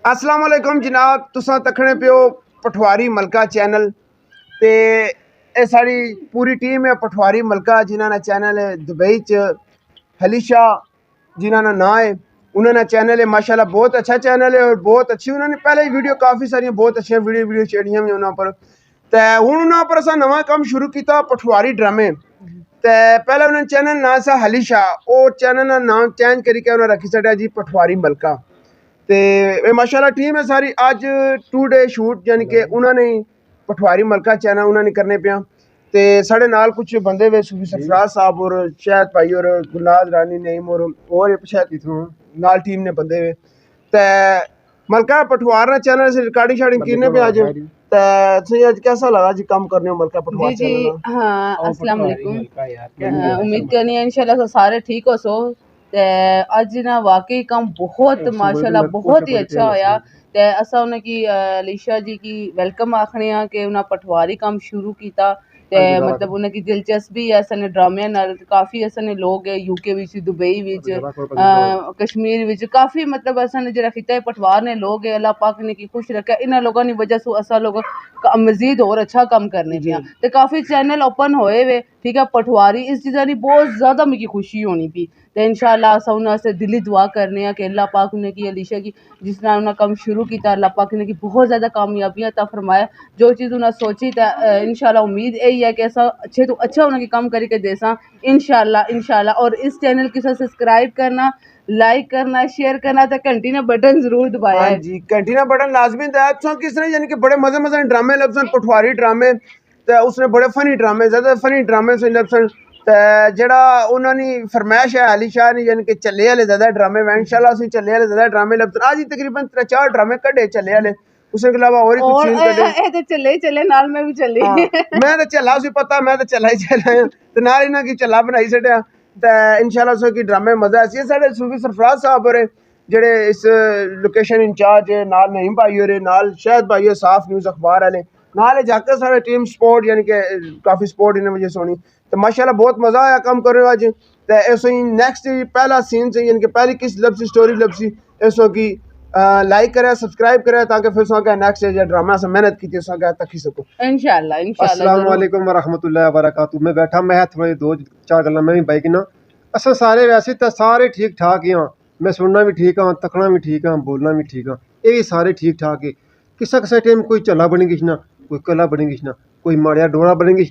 अस्सलाम वालेकुम जनाब, तुसां तकने पियो पठवारी मलका चैनल ते ये साड़ी पूरी टीम है पठवारी मलका जिन्हों ने चैनल है दुबई च हलीशा जिन्हों का नाम है उन्होंने चैनल है माशाल्लाह बहुत अच्छा चैनल है और बहुत अच्छी उन्होंने पहले ही वीडियो काफ़ी सारी बहुत अच्छी वीडियो चढ़िया भी उन्होंने पर तो हूँ उन्होंने पर असा नवा काम शुरू किया पठवारी ड्रामे तो पहले उन्होंने चैनल नाम सा हलीशा और चैनल का नाम चेंज करके उन्होंने रखी छड़ा जी पठवारी मलका ते माशाल्लाह टीम है सारी अज 2 डे शूट यानी कि उन्होंने पठवारी मलका चैनल उन्होंने करने पिया ते साढ़े नाल कुछ बंदे वे सूफी सरफराज साहब और शहद भाई और गुलनाज रानी नईम और शायद इथों नाल टीम ने बंदे वे ते मलका पठवार चैनल से रिकॉर्डिंग शार्डिंग करने पे आज ते आज कैसा लगा जी काम करने मलका पठवार जी चैनल हाँ अस्सलाम वालेकुम उम्मीद करनी है इंशाल्लाह सारे ठीक हो सो ते अज ना वाकई काम बहुत माशाल्लाह बहुत ही अच्छा होया ते असा उन्हें की अलीशा जी की वेलकम आखने आ कि उन्हें पठवारी काम शुरू किया ते मतलब उन्हें की दिलचस्पी है असने ड्रामे नाल काफी असने लोग है यूके विच दुबई विच कश्मीर विच काफी मतलब असने जेड़ा खिता है पठवार ने लोग है अल्लाह पाक ने की खुश रखे इन लोगों की वजह से असा लोग मजीद और अच्छा काम करने पिया ते काफी चैनल ओपन होए वे ठीक है पठवारी इस चीज़ा की बहुत ज्यादा मिगी खुशी होनी पी ते इंशाल्लाह असा उन्हें दिली दुआ करने हैं कि अल्लाह पाक ने की अलीशा की जिस तरह उन्हें काम शुरू किया अल्लाह पाक ने की बहुत ज्यादा कामयाबियां अता फरमाया जो चीज़ उन्हें सोची तो इंशाल्लाह उम्मीद यही है कि ऐसा अच्छे तो अच्छा उन्हें काम करके देसा इंशाल्लाह और इस चैनल की सब्सक्राइब करना लाइक करना शेयर करना तो घंटी ने बटन जरूर दबाया है जी घंटी ने बटन लाजमी दबाया किस तरह यानी कि बड़े मजे मजे ड्रामे लबसन पठवारी ड्रामे ते उसने बड़े फनी ड्रामे ज्यादा फनी ड्रामे से लबसन ते जेड़ा उन्होंने फरमाइश है अली शाह ने यानी कि चले वाले ज्यादा ड्रामे में इंशाल्लाह असं चले वाले ज्यादा ड्रामे लबसन आज ही तकरीबन 3-4 ड्रामे कड्डे चले वाले उसके अलावा और कुछ सीन कड्डे तो चले नाल मैं भी चली मैं तो चला उसी पता मैं तो चला ही चला ते नाल इन्हां की चला बनाई छड्या ते इंशाल्लाह सो की ड्रामे मजा आसी साढ़े सूफी सरफराज साहब होरे जेड़े इस लोकेशन इंचार्ज है नाल नईम भाई होरे नाल शहद भाई साफ न्यूज़ अखबार वाले नाल जाकर सारे टीम सपोर्ट यानी कि काफ़ी सपोर्ट इन्हें वजह सोनी तो माशाल्लाह बहुत मज़ा आया काम कर रहे हो अज तो ऐसे ही नेक्स्ट पहला सीन से यानी कि पहली किस लबसी स्टोरी लबसी ऐसो की लाइक करे सब्सक्राइब करे ताकि फिर सो नेक्स्ट ड्रामा से मेहनत की सो तक सको इंशाल्लाह अस्सलाम वालेकुम व रहमतुल्लाहि व बरकातहू मैं बैठा मैं थोड़े 2-4 गल्लां मैं भी बाइक ना अस सारे वैसे तो सारे ठीक ठाक ही हाँ मैं सुनना भी ठीक हाँ तकना भी ठीक हाँ बोलना भी ठीक हाँ ये भी सारे ठीक ठाक है किसा किसा टाइम कोई झला बनी किश ना कोई कला बनी किश ना कोई माड़िया डोरा बनी किश